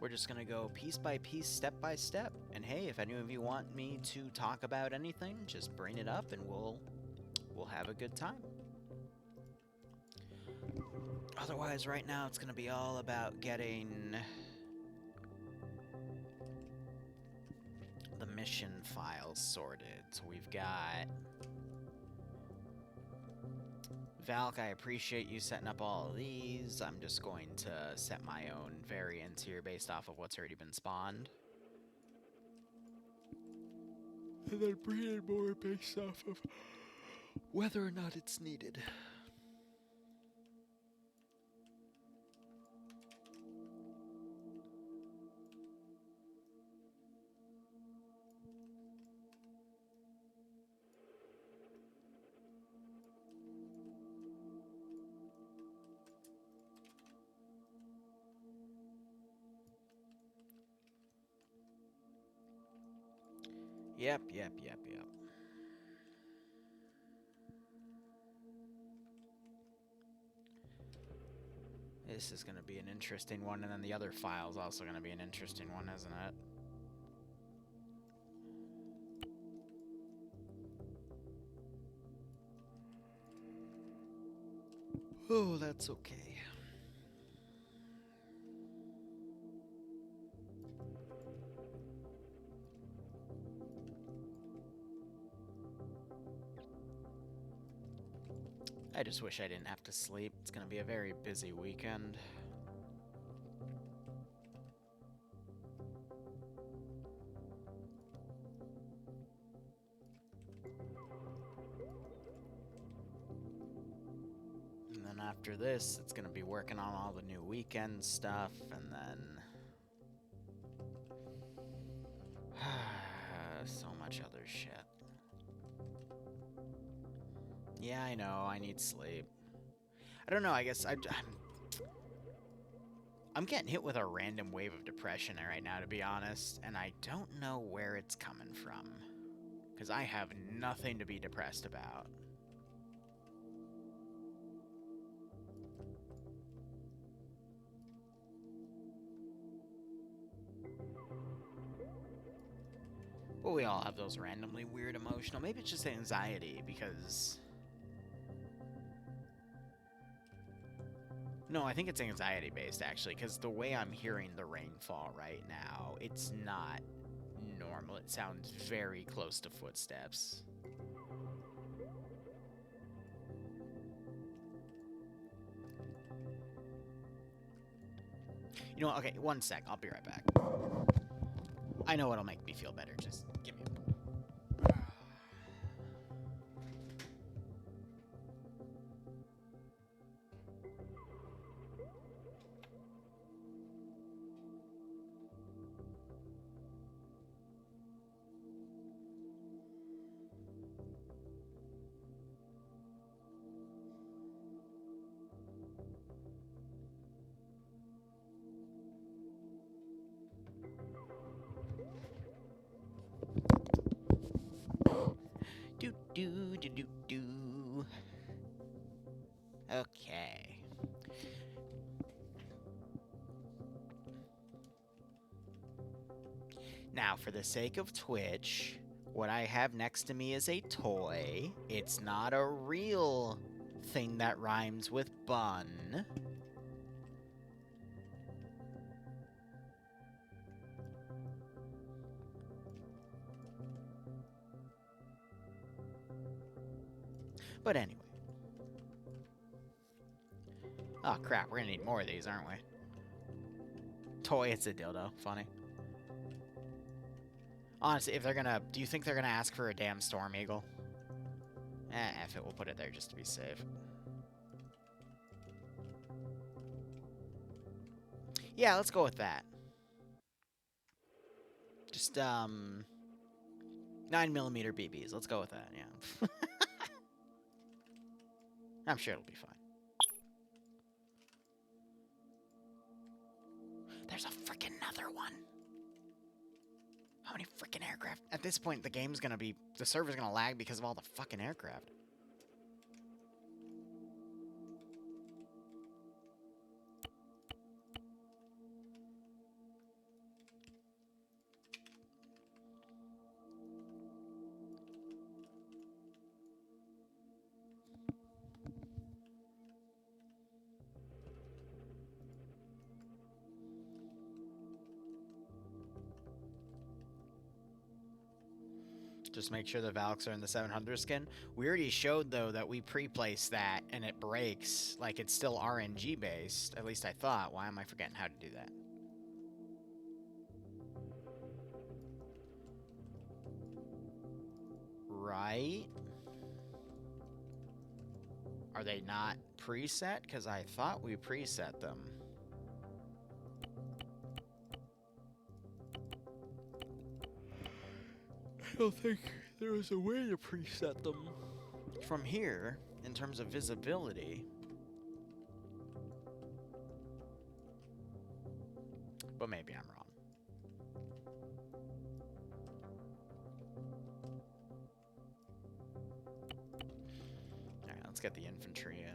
We're just going to go piece by piece, step by step. And hey, if any of you want me to talk about anything, just bring it up and we'll have a good time. Otherwise, right now, it's going to be all about getting the mission files sorted. So we've got... Valk, I appreciate you setting up all of these. I'm just going to set my own variants here based off of what's already been spawned. And then bring in more based off of whether or not it's needed. Yep. This is going to be an interesting one, and then the other file's also going to be an interesting one, isn't it? Oh, that's okay. I just wish I didn't have to sleep. It's going to be a very busy weekend. And then after this, it's going to be working on all the new weekend stuff, and then... so much other shit. Yeah, I know, I need sleep. I don't know, I guess I'm getting hit with a random wave of depression right now, to be honest, and I don't know where it's coming from. Because I have nothing to be depressed about. Well, we all have those randomly weird emotional... Maybe it's just anxiety, because... No, I think it's anxiety-based, actually, because the way I'm hearing the rainfall right now, it's not normal. It sounds very close to footsteps. You know what? Okay, one sec. I'll be right back. I know what'll make me feel better. Just give me a... Do. Okay. Now, for the sake of Twitch, what I have next to me is a toy. It's not a real thing that rhymes with bun. But anyway. Oh, crap. We're gonna need more of these, aren't we? Toy, it's a dildo. Funny. Honestly, if they're gonna... Do you think they're gonna ask for a damn Storm Eagle? F it. We'll put it there just to be safe. Yeah, let's go with that. Just, 9mm BBs. Let's go with that, yeah. I'm sure it'll be fine. There's a frickin' another one. How many frickin' aircraft? At this point, the game's gonna be... The server's gonna lag because of all the fucking aircraft. Just make sure the Valks are in the 700 skin. We already showed, though, that we pre-placed that and it breaks. Like, it's still RNG based. At least I thought. Why am I forgetting how to do that? Right? Are they not preset? Because I thought we preset them. I don't think there was a way to preset them from here in terms of visibility. But maybe I'm wrong. Alright, let's get the infantry in.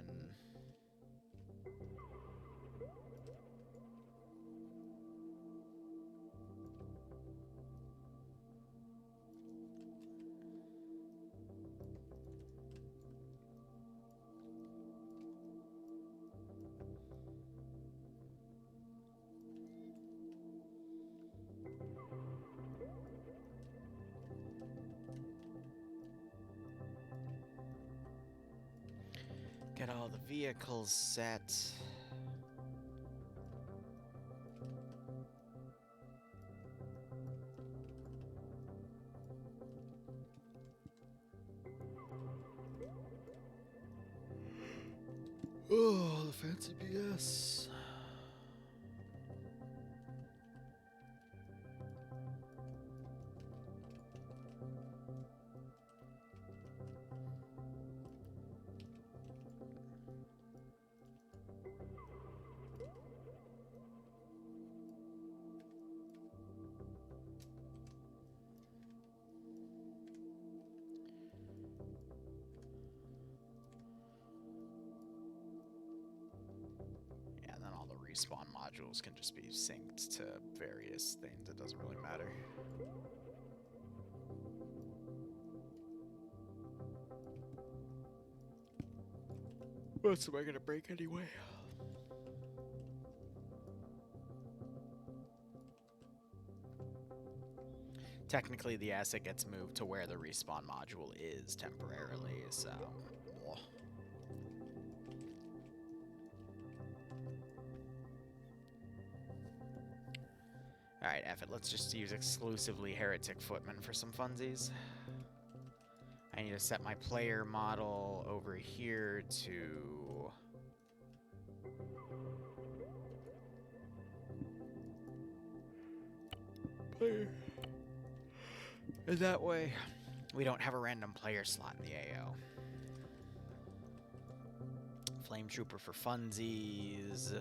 Get all the vehicles set. Oh, the fancy BS. Respawn modules can just be synced to various things. It doesn't really matter. What's am I gonna break anyway? Technically, the asset gets moved to where the respawn module is temporarily, so... Alright, F it. Let's just use exclusively Heretic Footmen for some funsies. I need to set my player model over here to... player. And that way, we don't have a random player slot in the AO. Flame Trooper for funsies.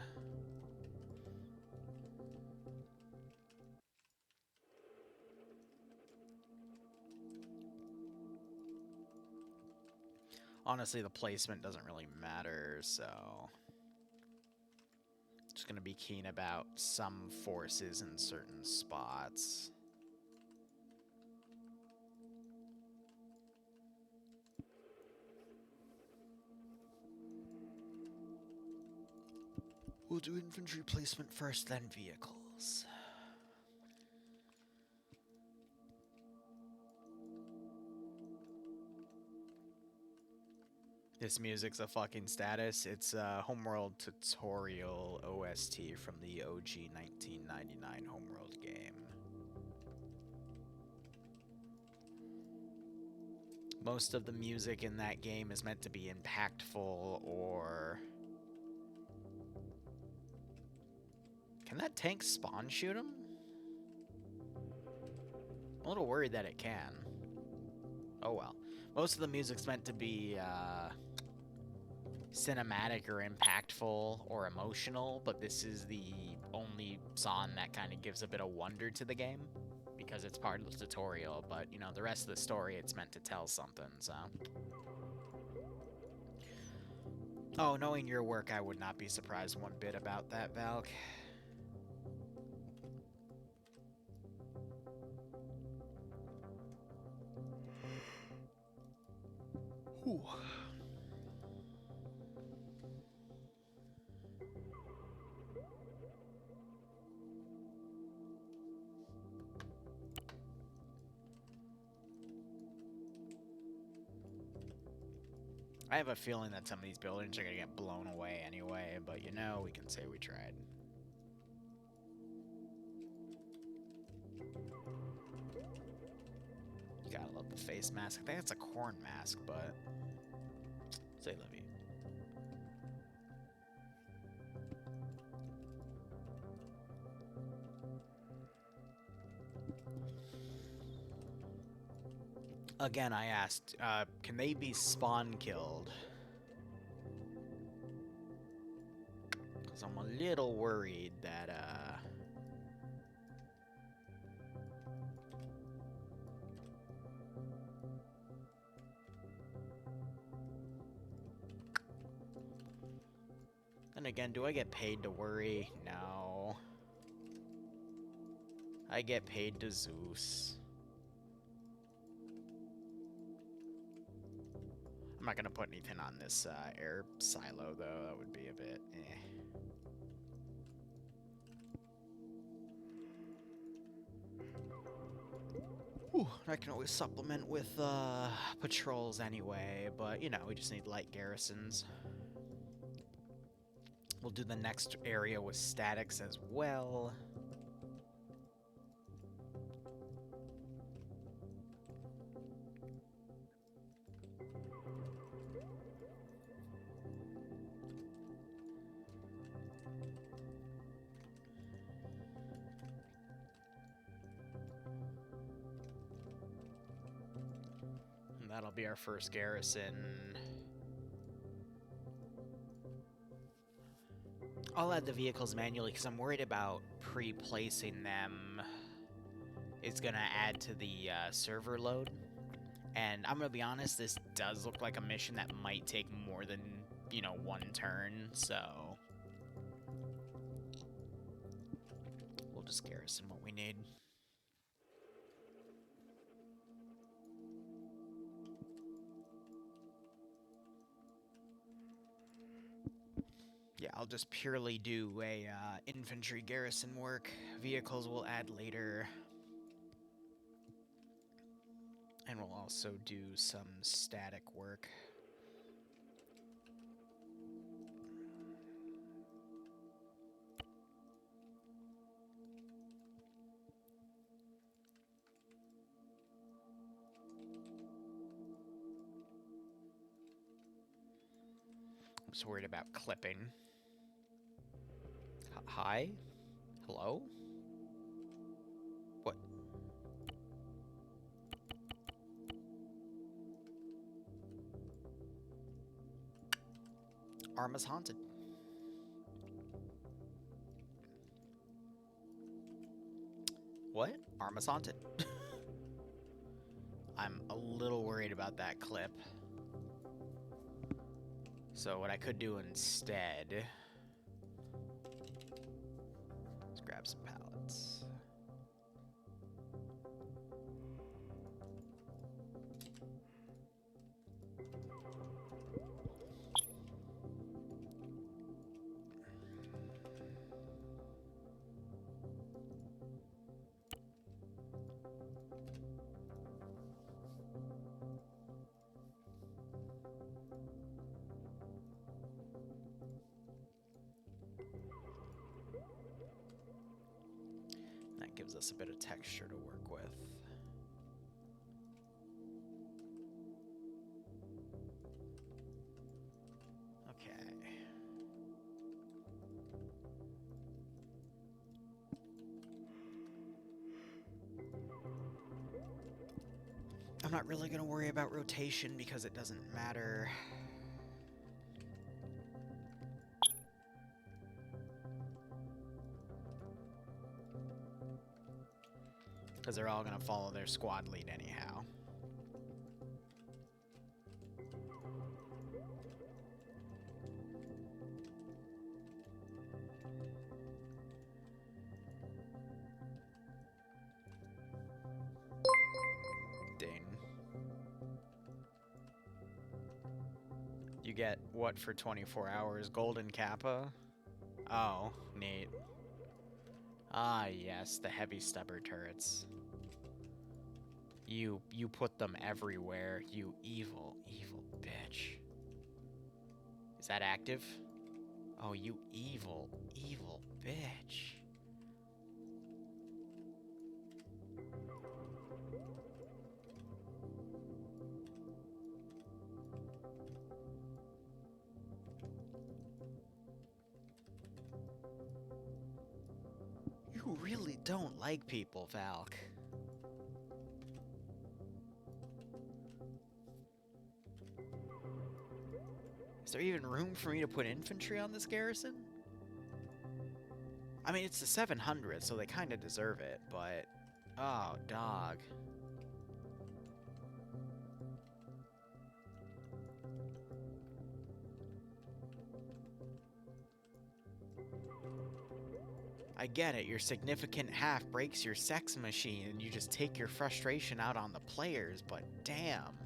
Honestly, the placement doesn't really matter, so... just gonna be keen about some forces in certain spots. We'll do infantry placement first, then vehicles. This music's a fucking status. It's a Homeworld tutorial OST from the OG 1999 Homeworld game. Most of the music in that game is meant to be impactful or... Can that tank spawn shoot him? I'm a little worried that it can. Oh well. Most of the music's meant to be, cinematic or impactful or emotional, but this is the only song that kind of gives a bit of wonder to the game because it's part of the tutorial, but, you know, the rest of the story, it's meant to tell something, so... Oh, knowing your work, I would not be surprised one bit about that, Valk. Whew. I have a feeling that some of these buildings are gonna get blown away anyway, but you know, we can say we tried. You gotta love the face mask. I think it's a corn mask, but... Say Livy. Again, I asked, can they be spawn killed? Because I'm a little worried that, And again, do I get paid to worry? No. I get paid to Zeus. I'm not gonna put anything on this air silo, though. That would be a bit Whew, I can always supplement with patrols anyway, but, you know, we just need light garrisons. We'll do the next area with statics as well. And that'll be our first garrison. I'll add the vehicles manually because I'm worried about pre-placing them. It's gonna add to the server load. And I'm gonna be honest, this does look like a mission that might take more than, you know, one turn, so... We'll just garrison what we need. Yeah, I'll just purely do a infantry garrison work. Vehicles we'll add later. And we'll also do some static work. I'm just worried about clipping. Hi? Hello? What? Arma's haunted. What? Arma's haunted. I'm a little worried about that clip. So what I could do instead... Let's grab some pallets. That gives us a bit of texture to work with. Okay. I'm not really going to worry about rotation because it doesn't matter. Because they're all going to follow their squad lead anyhow. Ding. You get what for 24 hours? Golden Kappa? Oh, neat. Ah, yes, the heavy stubber turrets. You put them everywhere, you evil, evil bitch. Is that active? Oh, you evil, evil bitch. You really don't like people, Valk. Is there even room for me to put infantry on this garrison? I mean, it's the 700, so they kind of deserve it, but... Oh, dog. I get it, your significant half breaks your sex machine and you just take your frustration out on the players, but damn.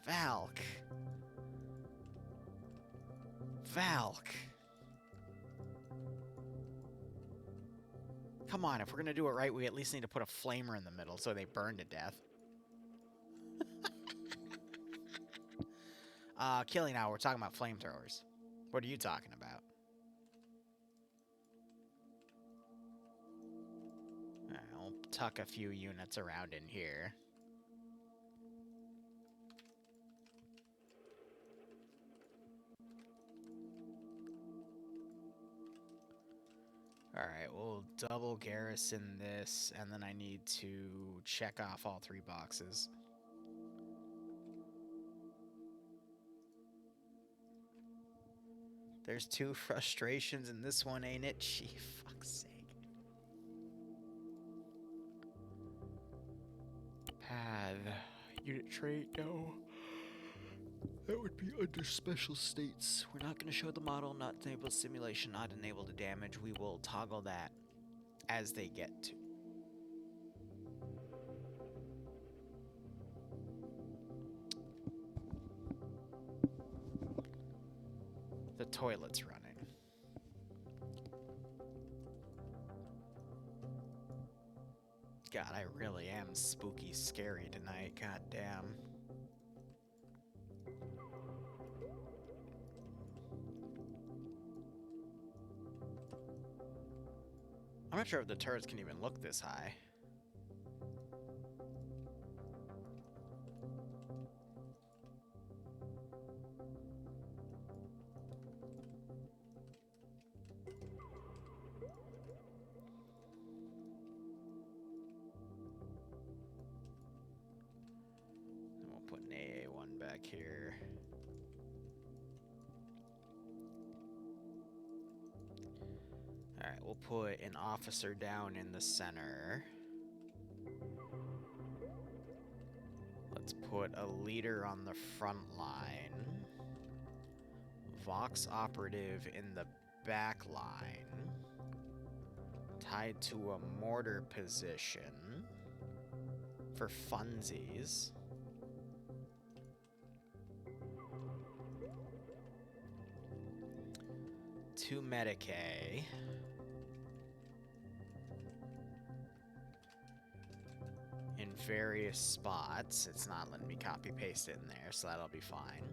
Valk. Valk. Come on, if we're gonna do it right, we at least need to put a flamer in the middle so they burn to death. Killing now, we're talking about flamethrowers. What are you talking about? I'll tuck a few units around in here. Alright, we'll double garrison this, and then I need to check off all 3 boxes. There's 2 frustrations in this one, ain't it? Gee, fuck's sake. Path. Unit trait, no. That would be under special states. We're not going to show the model, not enable simulation, not enable the damage. We will toggle that as they get to. The toilet's running. God, I really am spooky scary tonight. God damn. I'm not sure if the turrets can even look this high. And we'll put an AA1 back here. Alright, we'll put an officer down in the center. Let's put a leader on the front line. Vox operative in the back line. Tied to a mortar position. For funsies. Two Medicae. In various spots. It's not letting me copy paste it in there, so that'll be fine.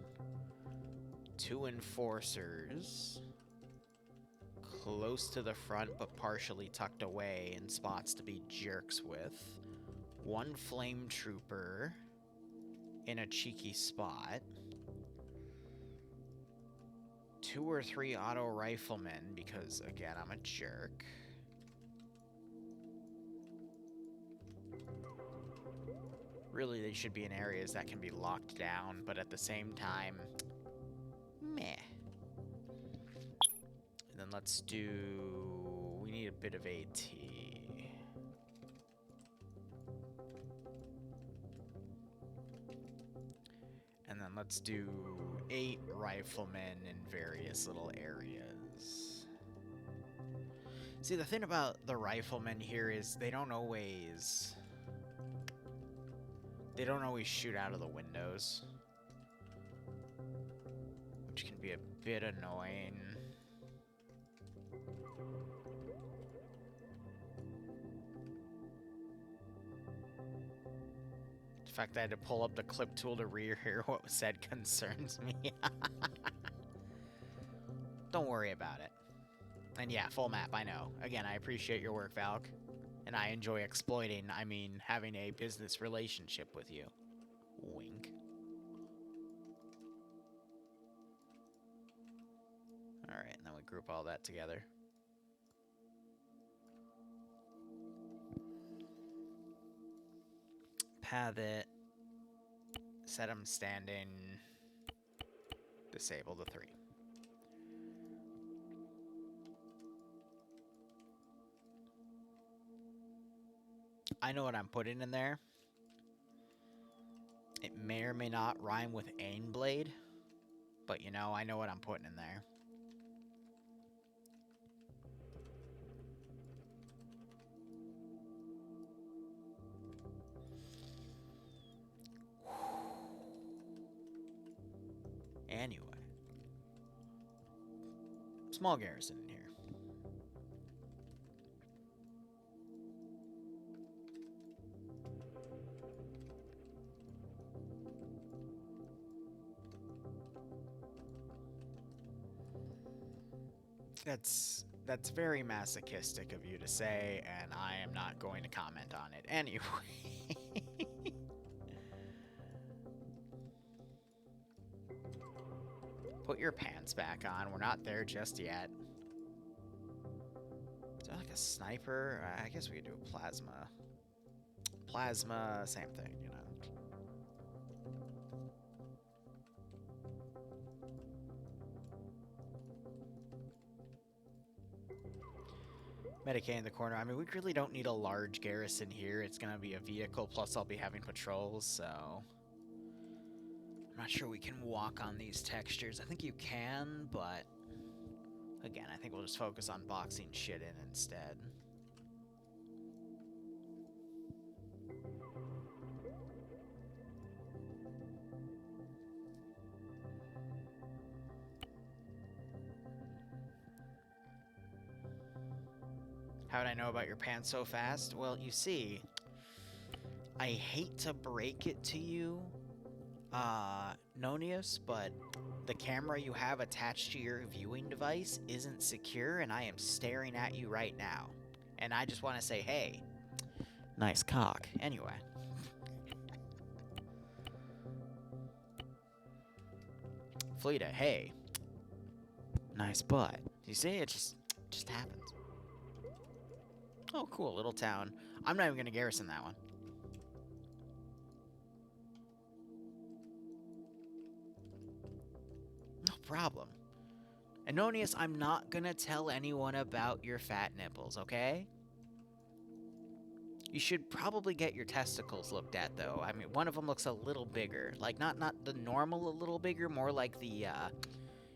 2 enforcers. Close to the front, but partially tucked away in spots to be jerks with. 1 flame trooper in a cheeky spot. 2 or 3 auto riflemen, because again, I'm a jerk. Really, they should be in areas that can be locked down, but at the same time, meh. And then let's do... we need a bit of AT. And then let's do 8 riflemen in various little areas. See, the thing about the riflemen here is they don't always shoot out of the windows, which can be a bit annoying. The fact that I had to pull up the clip tool to rehear what was said concerns me. Don't worry about it. And yeah, full map, I know. Again, I appreciate your work, Valk. And I enjoy exploiting, I mean, having a business relationship with you. Wink. Alright, and then we group all that together. Path it. Set them standing. Disable the 3. I know what I'm putting in there. It may or may not rhyme with Ain Blade, but you know, I know what I'm putting in there. Anyway. Small garrison in here. That's very masochistic of you to say, and I am not going to comment on it anyway. Put your pants back on. We're not there just yet. Is there like a sniper? I guess we could do a plasma. Plasma, same thing, you know. Medicaid in the corner. I mean, we really don't need a large garrison here. It's going to be a vehicle, plus I'll be having patrols, so... I'm not sure we can walk on these textures. I think you can, but... Again, I think we'll just focus on boxing shit in instead. How would I know about your pants so fast? Well, you see, I hate to break it to you, Nonius, but the camera you have attached to your viewing device isn't secure, and I am staring at you right now. And I just want to say, hey, nice cock. Anyway. Fleeta, hey, nice butt. You see, it just happens. Oh, cool, little town. I'm not even going to garrison that one. No problem. Anonius, I'm not going to tell anyone about your fat nipples, okay? You should probably get your testicles looked at, though. I mean, one of them looks a little bigger. Like, not the normal a little bigger, more like the,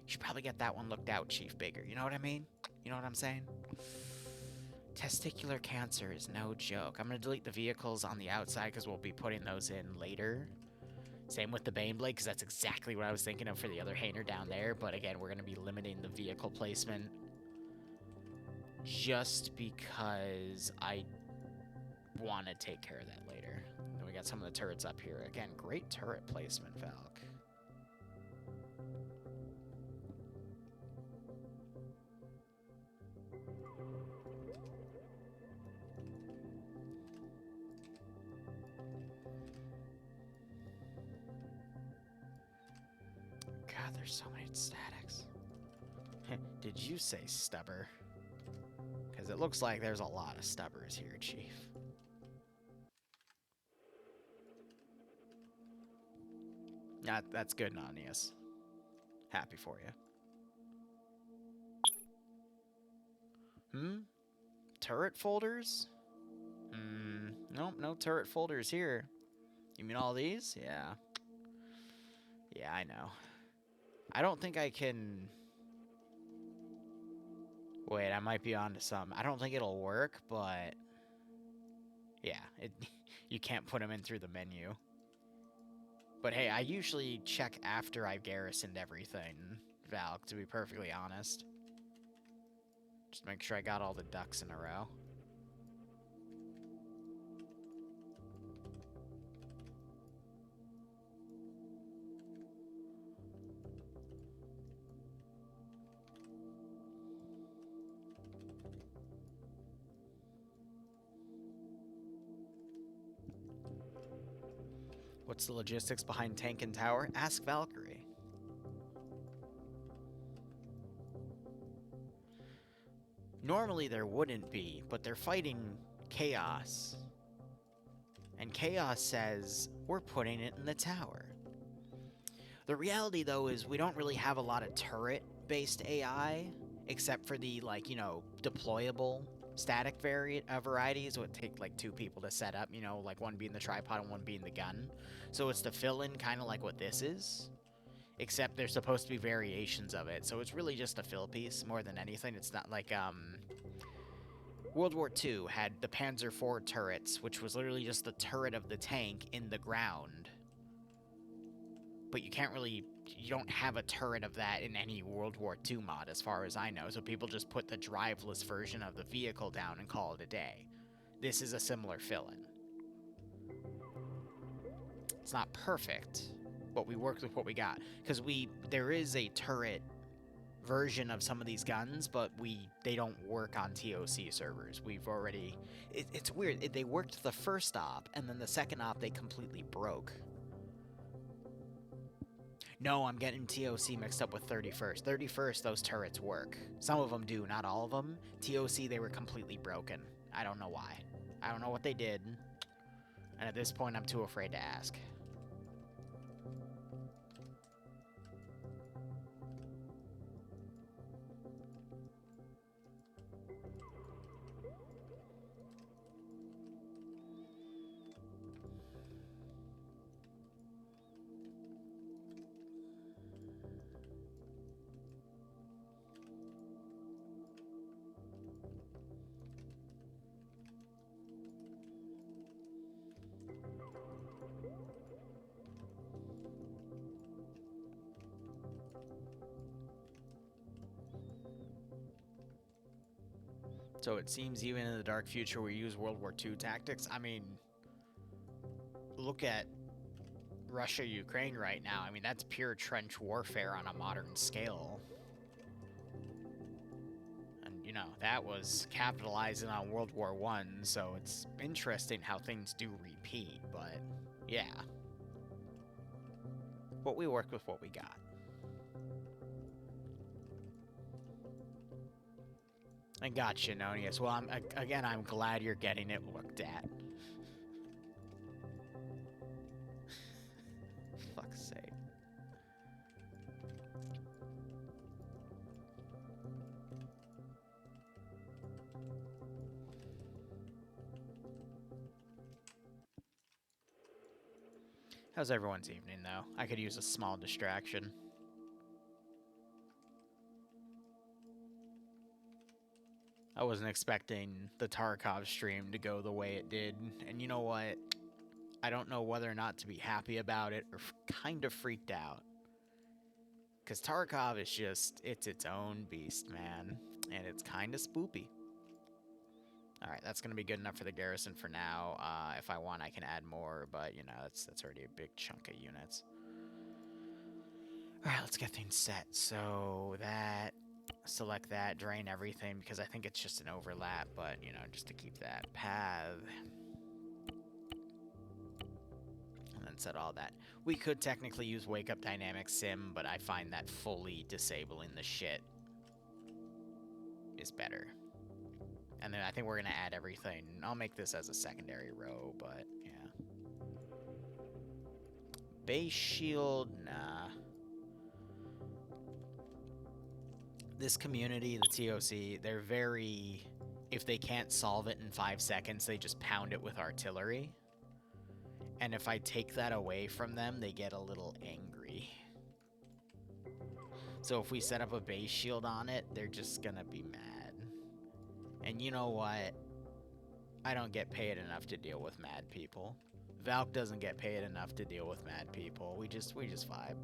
You should probably get that one looked out, Chief, bigger. You know what I mean? You know what I'm saying? Testicular cancer is no joke. I'm going to delete the vehicles on the outside because we'll be putting those in later. Same with the Baneblade, because that's exactly what I was thinking of for the other hanger down there. But again, we're going to be limiting the vehicle placement just because I want to take care of that later. Then we got some of the turrets up here. Again, great turret placement, Valk. God, there's so many statics. Did you say stubber? Because it looks like there's a lot of stubbers here, Chief. That's good, Nonius. Happy for you. Turret folders? Nope, no turret folders here. You mean all these? Yeah. Yeah, I know. I don't think I can... Wait, I might be onto something. I don't think it'll work, but... Yeah, you can't put them in through the menu. But hey, I usually check after I've garrisoned everything, Valk, to be perfectly honest. Just make sure I got all the ducks in a row. What's the logistics behind tank and tower? Ask Valkyrie. Normally there wouldn't be, but they're fighting Chaos. And Chaos says, we're putting it in the tower. The reality, though, is we don't really have a lot of turret-based AI, except for the, like, you know, deployable static varieties. It would take, like, 2 people to set up, you know, like one being the tripod and one being the gun. So it's the fill-in, kind of like what this is, except there's supposed to be variations of it. So it's really just a fill piece more than anything. It's not like, World War II had the Panzer IV turrets, which was literally just the turret of the tank in the ground. But you can't really, you don't have a turret of that in any World War II mod, as far as I know, so people just put the driveless version of the vehicle down and call it a day. This is a similar fill-in. It's not perfect, but we worked with what we got. Because there is a turret version of some of these guns, but they don't work on TOC servers. We've already, it's weird, they worked the first op, and then the second op they completely broke. No, I'm getting TOC mixed up with 31st. 31st, those turrets work. Some of them do, not all of them. TOC, they were completely broken. I don't know why. I don't know what they did. And at this point, I'm too afraid to ask. So it seems even in the dark future we use World War II tactics. I mean, look at Russia-Ukraine right now. I mean, that's pure trench warfare on a modern scale. And, you know, that was capitalizing on World War I, so it's interesting how things do repeat, but yeah. But we worked with what we got. I gotcha, Nonius. Well, I'm glad you're getting it looked at. Fuck's sake. How's everyone's evening, though? I could use a small distraction. I wasn't expecting the Tarkov stream to go the way it did, and you know what? I don't know whether or not to be happy about it or kind of freaked out. Because Tarkov is just, it's its own beast, man, and it's kind of spoopy. Alright, that's going to be good enough for the garrison for now. If I want, I can add more, but, you know, that's already a big chunk of units. Alright, let's get things set. So, that... Select that, drain everything, because I think it's just an overlap, but, you know, just to keep that path. And then set all that. We could technically use Wake Up Dynamic Sim, but I find that fully disabling the shit is better. And then I think we're going to add everything. I'll make this as a secondary row, but, yeah. Base shield, nah. This community, the TOC, they're very... If they can't solve it in 5 seconds, they just pound it with artillery. And if I take that away from them, they get a little angry. So if we set up a base shield on it, they're just gonna be mad. And you know what? I don't get paid enough to deal with mad people. Valk doesn't get paid enough to deal with mad people. We just vibe.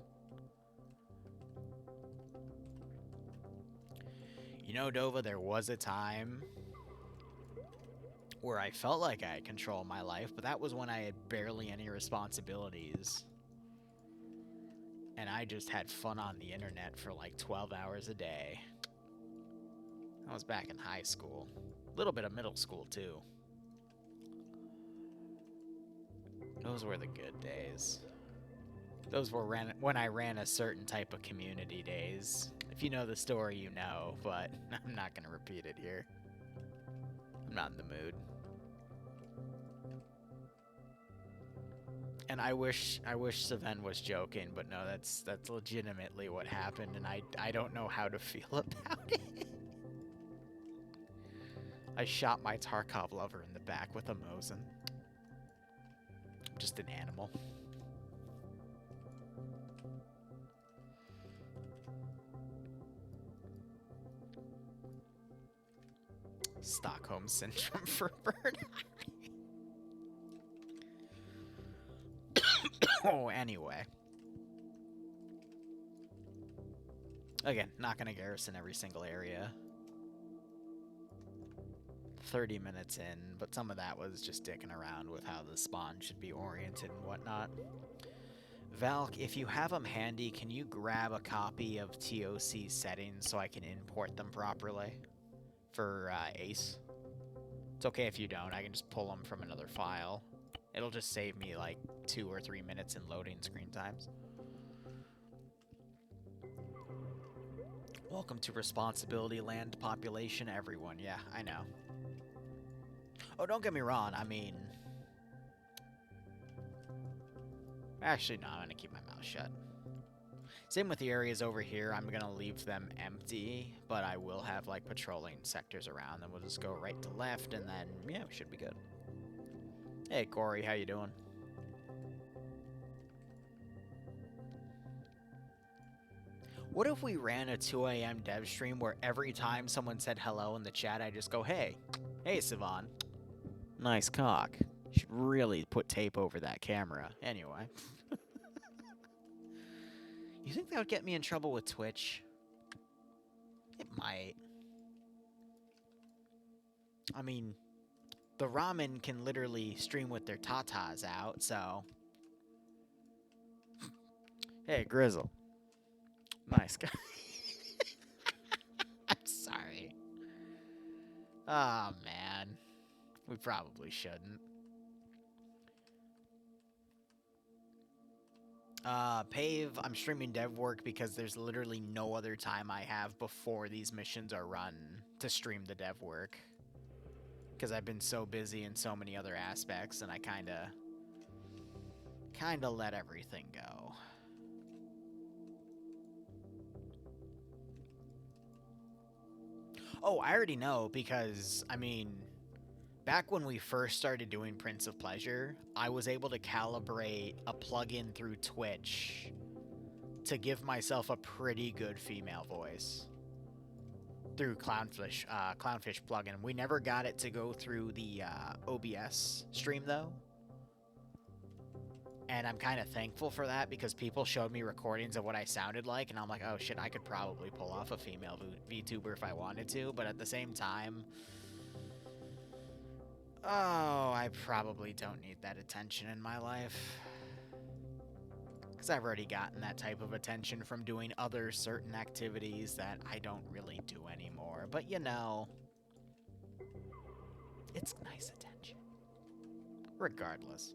You know, Dova, there was a time where I felt like I had control of my life, but that was when I had barely any responsibilities. And I just had fun on the internet for like 12 hours a day. I was back in high school. A little bit of middle school, too. Those were the good days. Those were when I ran a certain type of community days. If you know the story, you know, but I'm not gonna repeat it here. I'm not in the mood. And I wish Saven was joking, but no, that's legitimately what happened, and I don't know how to feel about it. I shot my Tarkov lover in the back with a Mosin. I'm just an animal. Stockholm Syndrome for Bird. Oh, anyway. Again, not gonna garrison every single area. 30 minutes in, but some of that was just dicking around with how the spawn should be oriented and whatnot. Valk, if you have them handy, can you grab a copy of TOC settings so I can import them properly for Ace? It's okay if you don't, I can just pull them from another file. It'll just save me like 2 or 3 minutes in loading screen times. Welcome to Responsibility Land Population, everyone. Yeah, I know. Oh, don't get me wrong, I mean... Actually, no, I'm gonna keep my mouth shut. Same with the areas over here, I'm gonna leave them empty, but I will have, like, patrolling sectors around, and we'll just go right to left, and then, yeah, we should be good. Hey, Corey, how you doing? What if we ran a 2 a.m. dev stream where every time someone said hello in the chat, I just go, hey, Savan. Nice cock. You should really put tape over that camera. Anyway. You think that would get me in trouble with Twitch? It might. I mean, the ramen can literally stream with their tatas out, so... Hey, Grizzle. Nice guy. I'm sorry. Oh, man. We probably shouldn't. Pave, I'm streaming dev work because there's literally no other time I have before these missions are run to stream the dev work. Because I've been so busy in so many other aspects, and I kinda let everything go. Oh, I already know, because, I mean, back when we first started doing Prince of Pleasure, I was able to calibrate a plugin through Twitch to give myself a pretty good female voice. Through Clownfish plugin. We never got it to go through the OBS stream, though. And I'm kind of thankful for that, because people showed me recordings of what I sounded like, and I'm like, oh shit, I could probably pull off a female VTuber if I wanted to, but at the same time, oh, I probably don't need that attention in my life. Because I've already gotten that type of attention from doing other certain activities that I don't really do anymore. But you know, it's nice attention. Regardless.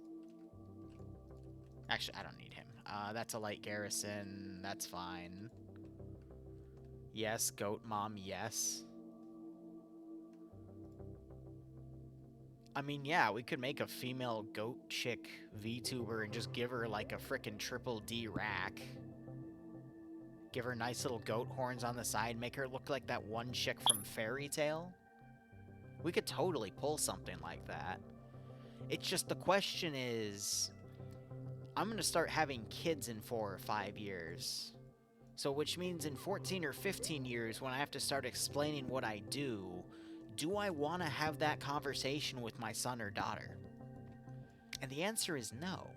Actually, I don't need him. That's a light garrison. That's fine. Yes, goat mom, yes. I mean, yeah, we could make a female goat chick VTuber and just give her like a frickin' triple D rack. Give her nice little goat horns on the side, make her look like that one chick from Fairy Tail. We could totally pull something like that. It's just the question is, I'm gonna start having kids in 4 or 5 years. So which means in 14 or 15 years, when I have to start explaining what I do I want to have that conversation with my son or daughter? And the answer is no.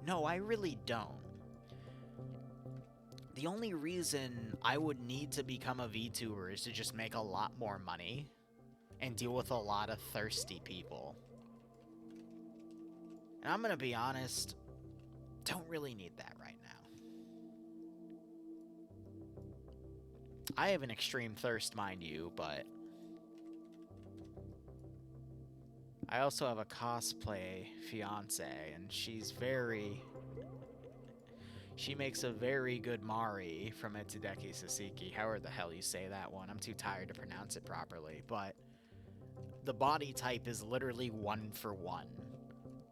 No, I really don't. The only reason I would need to become a VTuber is to just make a lot more money and deal with a lot of thirsty people. And I'm gonna be honest, don't really need that right now. I have an extreme thirst, mind you, but I also have a cosplay fiance, and she's very... She makes a very good Mari from Etodeki Saseki. However the hell you say that one. I'm too tired to pronounce it properly. But the body type is literally 1 for 1.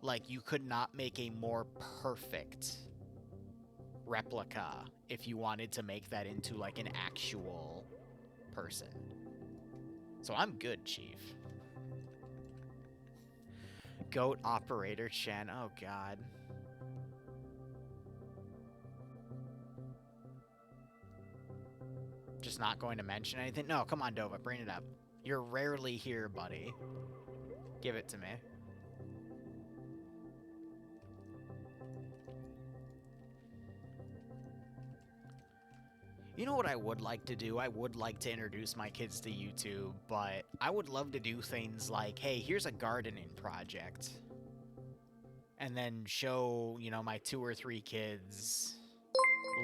Like, you could not make a more perfect replica if you wanted to make that into, like, an actual person. So I'm good, Chief. Goat Operator Chen. Oh, God. Just not going to mention anything? No, come on, Dova, bring it up. You're rarely here, buddy. Give it to me. You know what I would like to do? I would like to introduce my kids to YouTube, but I would love to do things like, hey, here's a gardening project. And then show, you know, my 2 or 3 kids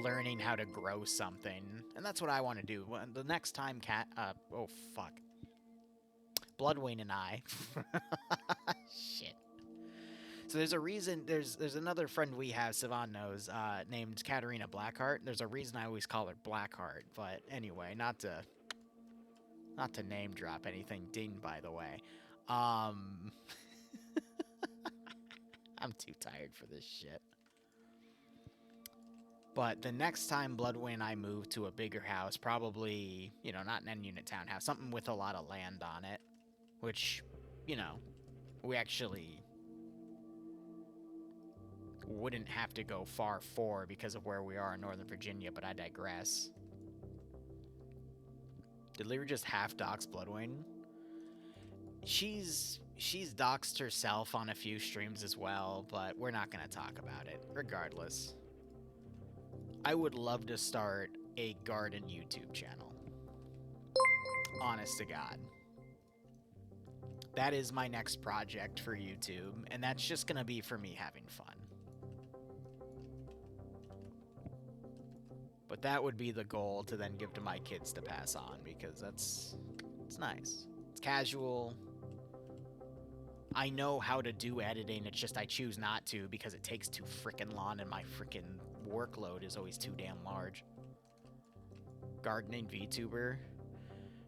learning how to grow something. And that's what I want to do. The next time oh, fuck. Bloodwing and I. Shit. So there's a reason, there's another friend we have, Sivan knows, named Katarina Blackheart. There's a reason I always call her Blackheart. But anyway, not to name drop anything, Ding, by the way. I'm too tired for this shit. But the next time Bloodwing and I move to a bigger house, probably, you know, not an end-unit townhouse, something with a lot of land on it, which, you know, we actually wouldn't have to go far for because of where we are in Northern Virginia, but I digress. Did Liru just half dox Bloodwing? She's doxed herself on a few streams as well, but we're not going to talk about it, regardless. I would love to start a garden YouTube channel. Honest to God. That is my next project for YouTube, and that's just gonna be for me having fun. But that would be the goal to then give to my kids to pass on, because it's nice. It's casual. I know how to do editing, it's just I choose not to because it takes too frickin' long and my frickin' workload is always too damn large. Gardening VTuber?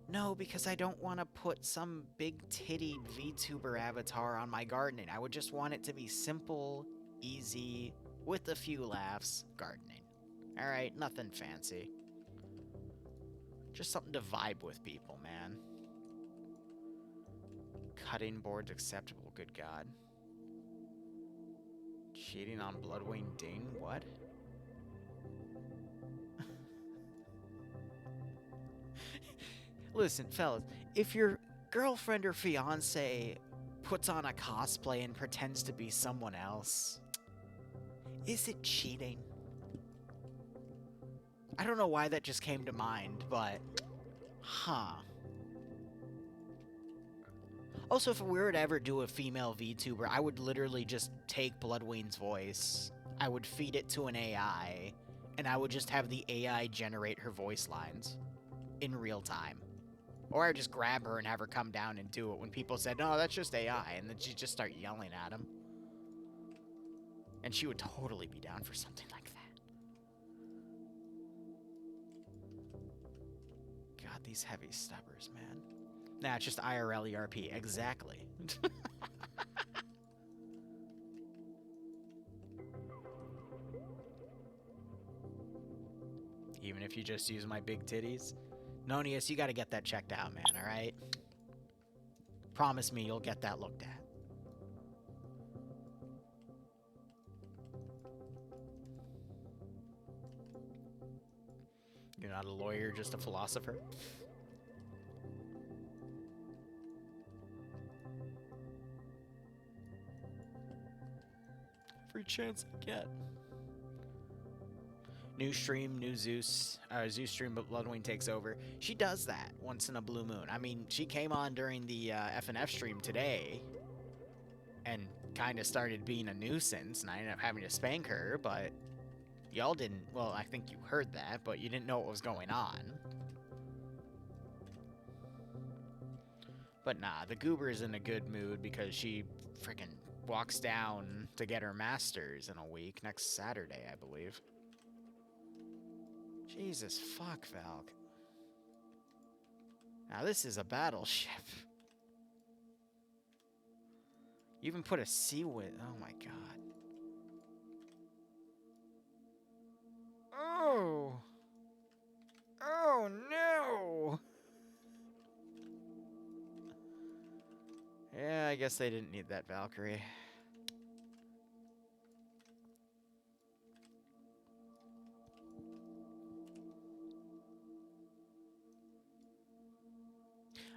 No, because I don't want to put some big-titty VTuber avatar on my gardening. I would just want it to be simple, easy, with a few laughs, gardening. Alright, nothing fancy. Just something to vibe with people, man. Cutting boards acceptable, good God. Cheating on Bloodwing Ding? What? Listen, fellas, if your girlfriend or fiance puts on a cosplay and pretends to be someone else, is it cheating? I don't know why that just came to mind, but... Huh. Also, if we were to ever do a female VTuber, I would literally just take Bloodwing's voice, I would feed it to an AI, and I would just have the AI generate her voice lines in real time. Or I would just grab her and have her come down and do it when people said, no, that's just AI, and then she'd just start yelling at him. And she would totally be down for something like that. God, these heavy stubbers, man. Nah, it's just IRL ERP. Exactly. Even if you just use my big titties? Nonius, you gotta get that checked out, man, alright? Promise me you'll get that looked at. You're not a lawyer, just a philosopher? Free chance I get. New stream, new Zeus. Zeus stream, but Bloodwing takes over. She does that once in a blue moon. I mean, she came on during the FNF stream today and kind of started being a nuisance, and I ended up having to spank her, but y'all didn't... Well, I think you heard that, but you didn't know what was going on. But nah, the Goober's in a good mood because she freaking walks down to get her master's in a week, next Saturday, I believe. Jesus fuck, Valk. Now this is a battleship. You even put a sea with. Oh my god. Oh! Oh no! Yeah, I guess they didn't need that Valkyrie.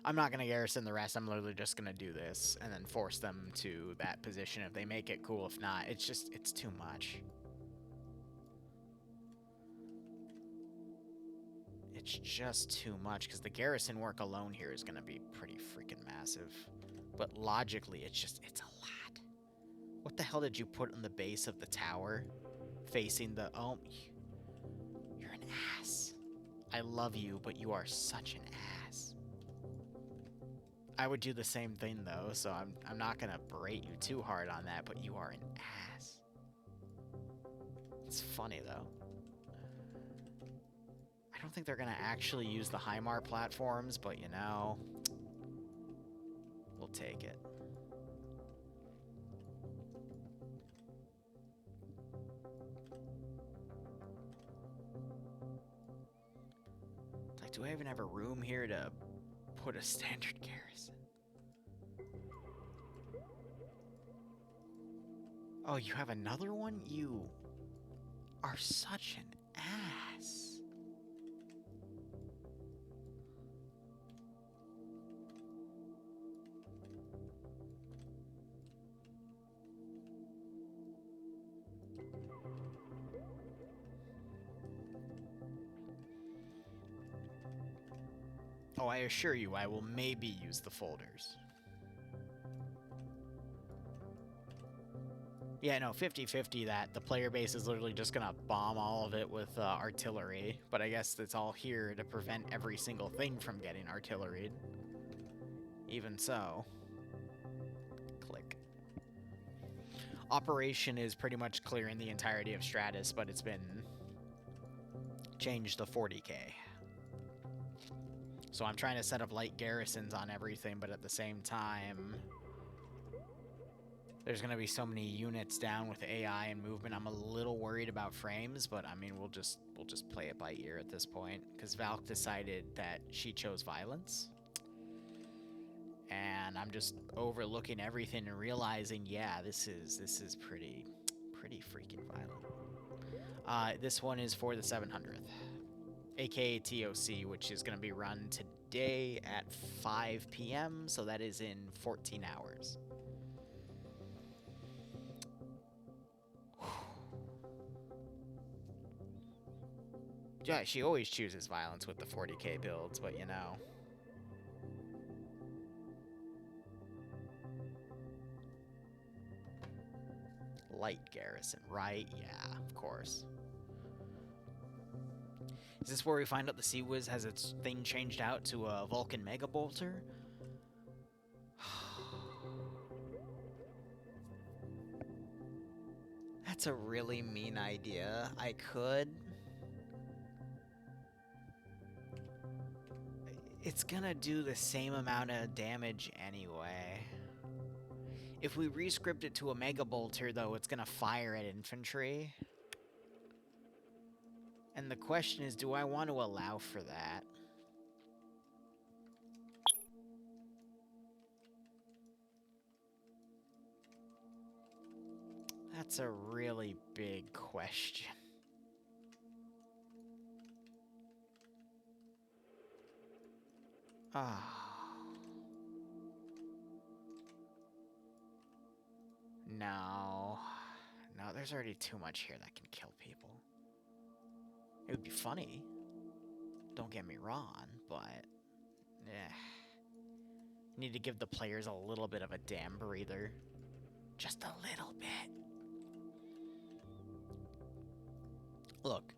I'm not going to garrison the rest. I'm literally just going to do this and then force them to that position. If they make it, cool. If not, it's just, it's too much. It's just too much because the garrison work alone here is going to be pretty freaking massive. But logically, it's just, it's a lot. What the hell did you put on the base of the tower facing the, oh, you're an ass. I love you, but you are such an ass. I would do the same thing though, so I'm not gonna berate you too hard on that, but you are an ass. It's funny though. I don't think they're gonna actually use the HIMAR platforms, but you know, we'll take it. It's like, do I even have a room here to put a standard garrison? Oh, you have another one? You are such an ass. Oh, I assure you, I will maybe use the folders. Yeah, no, 50-50 that. The player base is literally just gonna bomb all of it with artillery, but I guess it's all here to prevent every single thing from getting artilleried. Even so. Click. Operation is pretty much clearing the entirety of Stratis, but it's been changed to 40k. So I'm trying to set up light garrisons on everything, but at the same time, there's going to be so many units down with AI and movement. I'm a little worried about frames, but I mean, we'll just play it by ear at this point, because Valk decided that she chose violence. And I'm just overlooking everything and realizing, yeah, this is pretty freaking violent. This one is for the 700th. aka TOC, which is going to be run today at 5 p.m., so that is in 14 hours. Yeah, she always chooses violence with the 40k builds, but you know. Light garrison, right? Yeah, of course. Is this where we find out the Sea Whiz has its thing changed out to a Vulcan Mega Bolter? That's a really mean idea. I could. It's gonna do the same amount of damage anyway. If we rescript it to a Mega Bolter, though, it's gonna fire at infantry. And the question is, do I want to allow for that? That's a really big question. Oh. No. No, there's already too much here that can kill people. It would be funny. Don't get me wrong, but... eh. Need to give the players a little bit of a damn breather. Just a little bit. Look.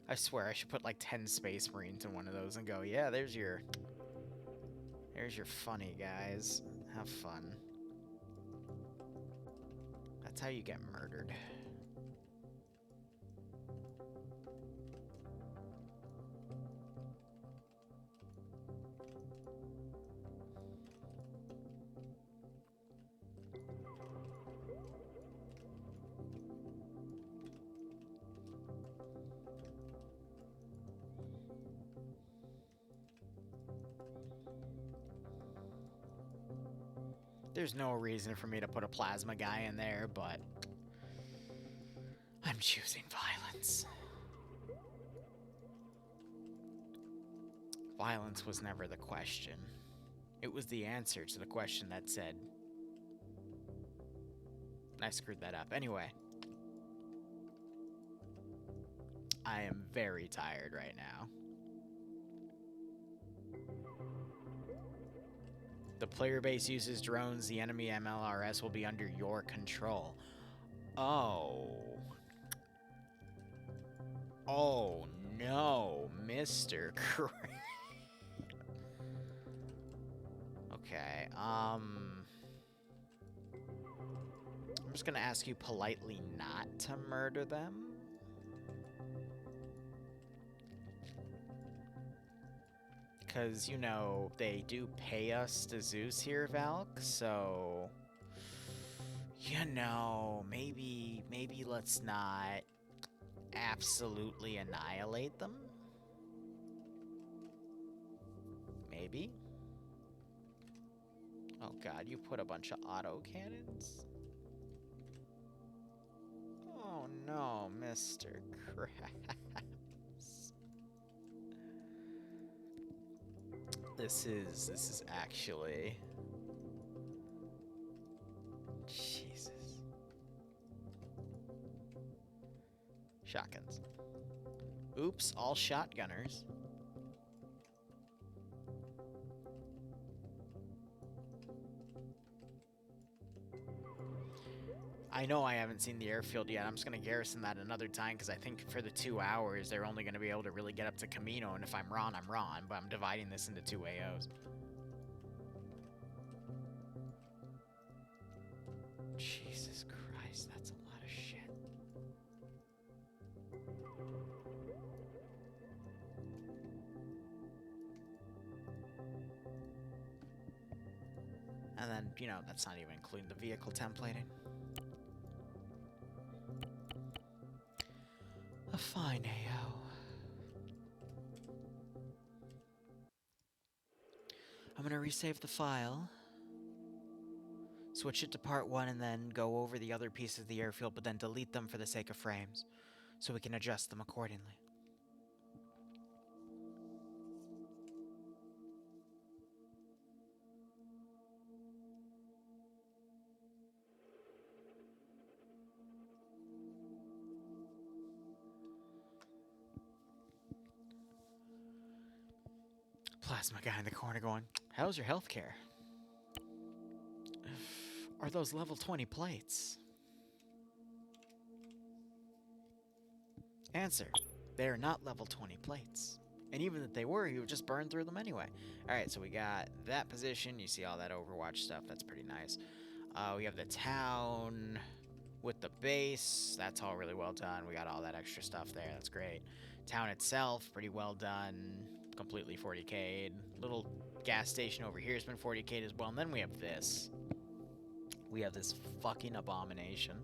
I swear I should put like 10 Space Marines in one of those and go, yeah, there's your funny guys. Have fun. That's how you get murdered. There's no reason for me to put a plasma guy in there, but I'm choosing violence. Violence was never the question. It was the answer to the question that said... I screwed that up. Anyway. I am very tired right now. The player base uses drones. The enemy MLRS will be under your control. Oh. Oh, no, Mr. Okay, I'm just gonna ask you politely not to murder them. Because, you know, they do pay us to Zeus here, Valk, so... You know, maybe let's not absolutely annihilate them? Maybe? Oh god, you put a bunch of auto cannons? Oh no, Mr. Krabs. This is actually... Jesus. Shotguns. Oops, all shotgunners. I know I haven't seen the airfield yet. I'm just going to garrison that another time because I think for the 2 hours, they're only going to be able to really get up to Camino, and if I'm wrong, I'm wrong, but I'm dividing this into 2 AOs. Jesus Christ, that's a lot of shit. And then, you know, that's not even including the vehicle templating. A fine AO. I'm gonna resave the file. Switch it to part 1 and then go over the other pieces of the airfield, but then delete them for the sake of frames, so we can adjust them accordingly. Plasma guy in the corner going, how's your healthcare? Are those level 20 plates? Answer, they are not level 20 plates. And even if they were, he would just burn through them anyway. Alright, so we got that position. You see all that Overwatch stuff. That's pretty nice. We have the town with the base. That's all really well done. We got all that extra stuff there. That's great. Town itself, pretty well done. Completely 40k'd. Little gas station over here has been 40k'd as well. And then we have this. We have this fucking abomination.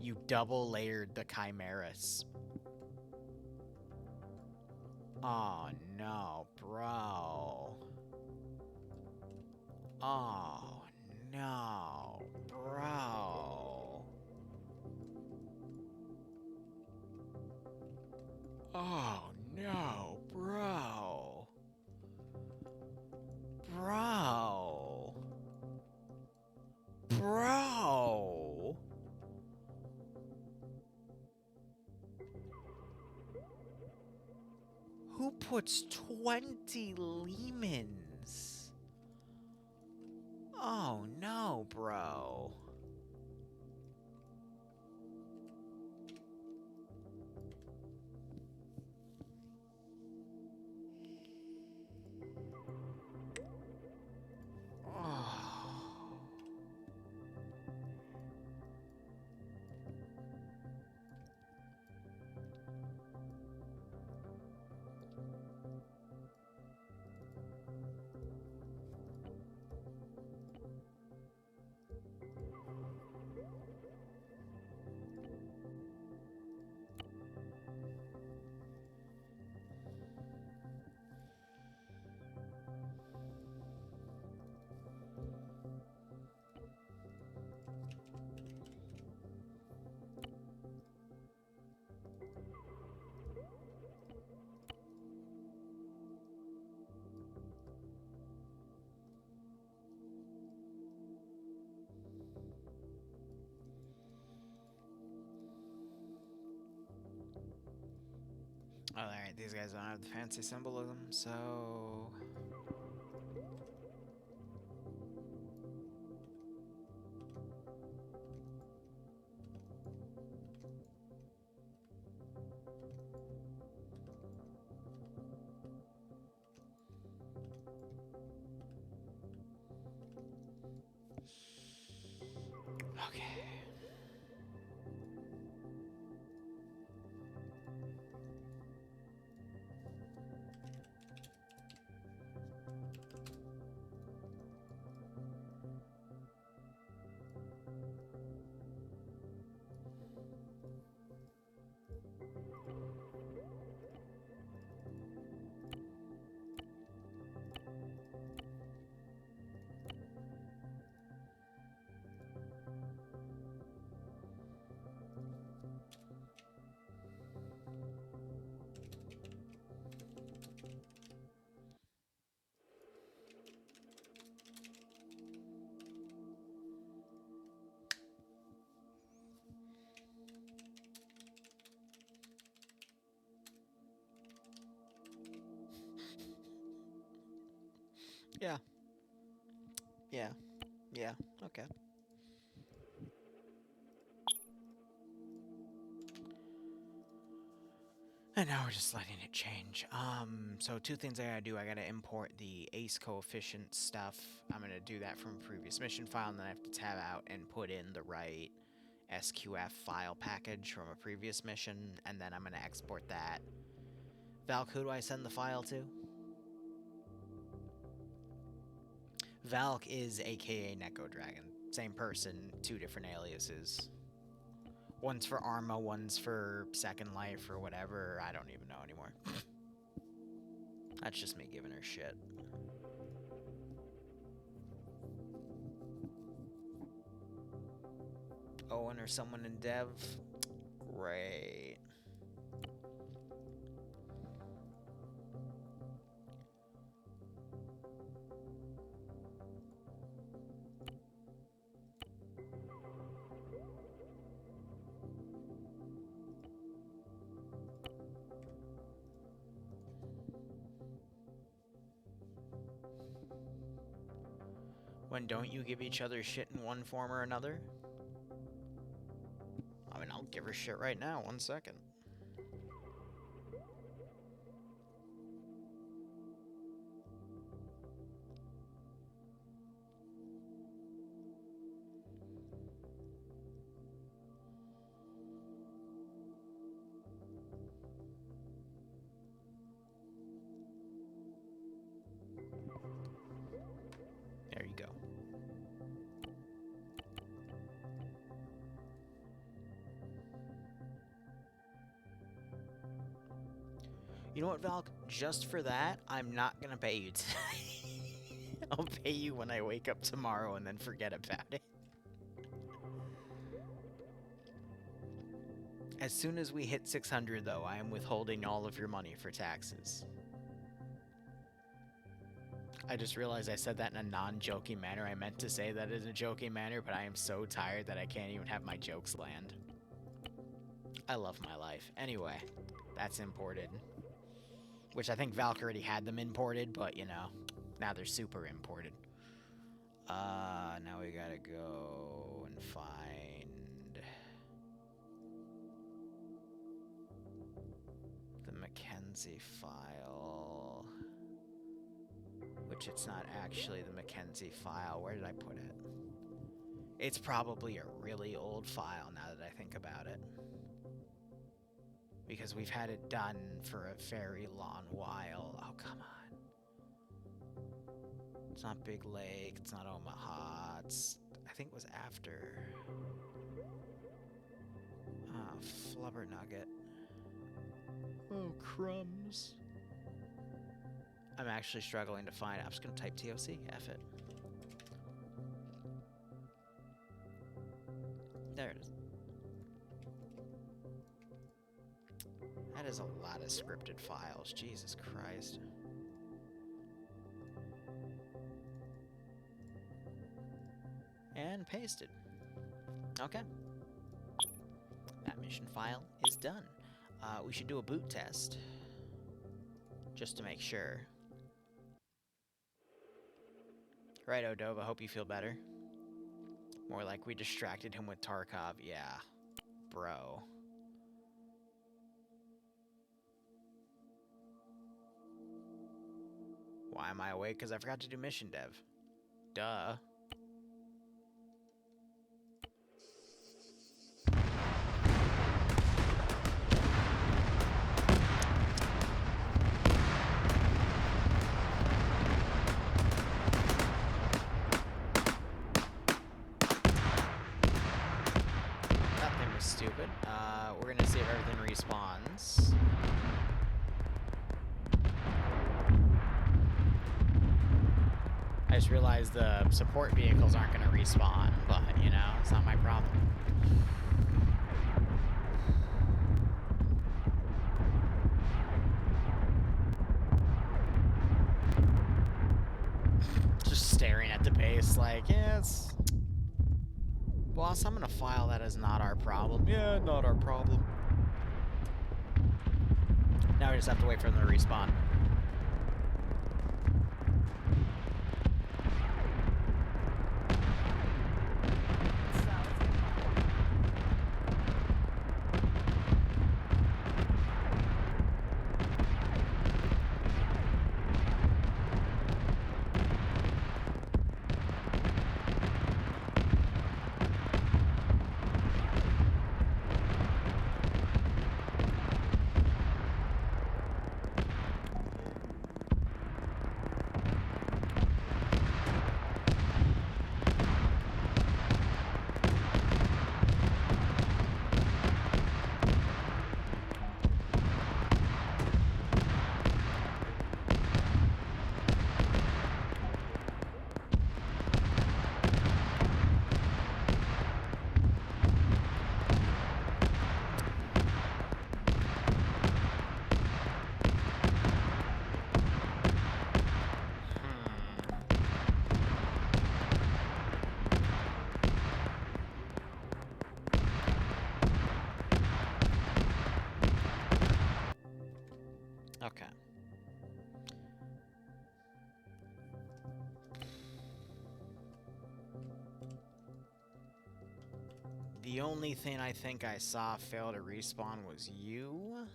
You double layered the Chimeras. Oh no, bro. Oh no, bro. Oh no, bro. Bro. Bro. Who puts 20 lemons? Oh no, bro. Alright, these guys don't have the fancy symbolism, so... Okay. Yeah. Yeah. Yeah. Okay. And now we're just letting it change. So two things I gotta do. I gotta import the ace coefficient stuff. I'm gonna do that from a previous mission file, and then I have to tab out and put in the right SQF file package from a previous mission, and then I'm gonna export that. Valk, who do I send the file to? Valk is aka Neko Dragon. Same person, two different aliases. One's for Arma, one's for Second Life or whatever. I don't even know anymore. That's just me giving her shit. Owen or someone in dev? Great. When don't you give each other shit in one form or another? I mean, I'll give her shit right now. 1 second. There you go. You know what, Valk? Just for that, I'm not gonna pay you today. I'll pay you when I wake up tomorrow and then forget about it. As soon as we hit 600, though, I am withholding all of your money for taxes. I just realized I said that in a non-joking manner. I meant to say that in a joking manner, but I am so tired that I can't even have my jokes land. I love my life. Anyway, that's imported. Which I think Valk already had them imported, but, you know, now they're super imported. Now we gotta go and find the Mackenzie file. Which it's not actually the Mackenzie file. Where did I put it? It's probably a really old file now that I think about it. Because we've had it done for a very long while. Oh, come on. It's not Big Lake. It's not Omaha. It's... I think it was after. Ah, Flubber Nugget. Oh, crumbs. I'm actually struggling to find it. I'm just going to type TOC. F it. There it is. That is a lot of scripted files. Jesus Christ. And pasted. Okay. That mission file is done. We should do a boot test. Just to make sure. Right, Odova, hope you feel better. More like we distracted him with Tarkov. Yeah, bro. Why am I awake? Because I forgot to do mission dev. Duh. Stupid. We're gonna see if everything respawns. I just realized the support vehicles aren't gonna respawn, but, you know, it's not my problem. Just staring at the base like, yeah, it's... Boss, I'm gonna file that as not our problem. Yeah, not our problem. Now we just have to wait for them to respawn. Okay. The only thing I think I saw fail to respawn was you.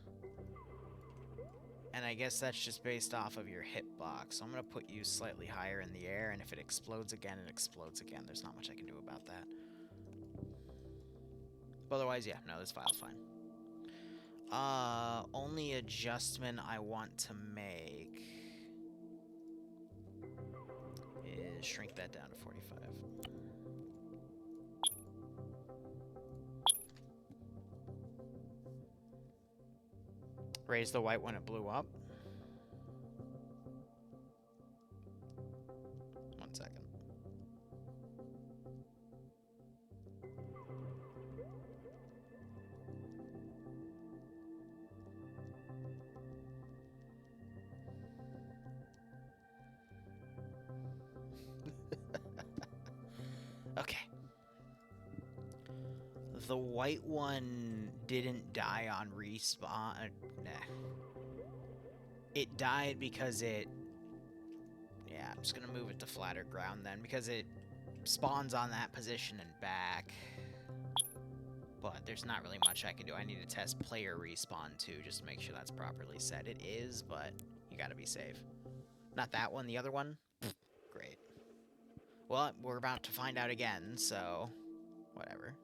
And I guess that's just based off of your hitbox. So I'm going to put you slightly higher in the air, and if it explodes again, it explodes again. There's not much I can do about that. But otherwise, yeah, no, this file's fine. Only adjustment I want to make is shrink that down to 45. Raise the white when it blew up. 1 second. Okay. The white one didn't die on respawn. Nah. It died because it... Yeah, I'm just gonna move it to flatter ground then, because it spawns on that position and back. But there's not really much I can do. I need to test player respawn too, just to make sure that's properly set. It is, but you gotta be safe. Not that one, the other one? Great. Well, we're about to find out again, so... whatever.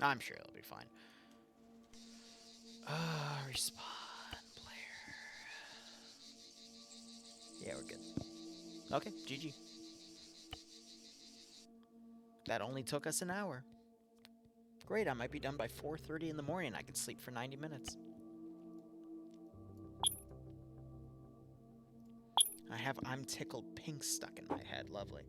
I'm sure it'll be fine. Respawn player. Yeah, we're good. Okay, GG. That only took us an hour. Great, I might be done by 4:30 in the morning. I could sleep for 90 minutes. I have I'm Tickled Pink stuck in my head. Lovely.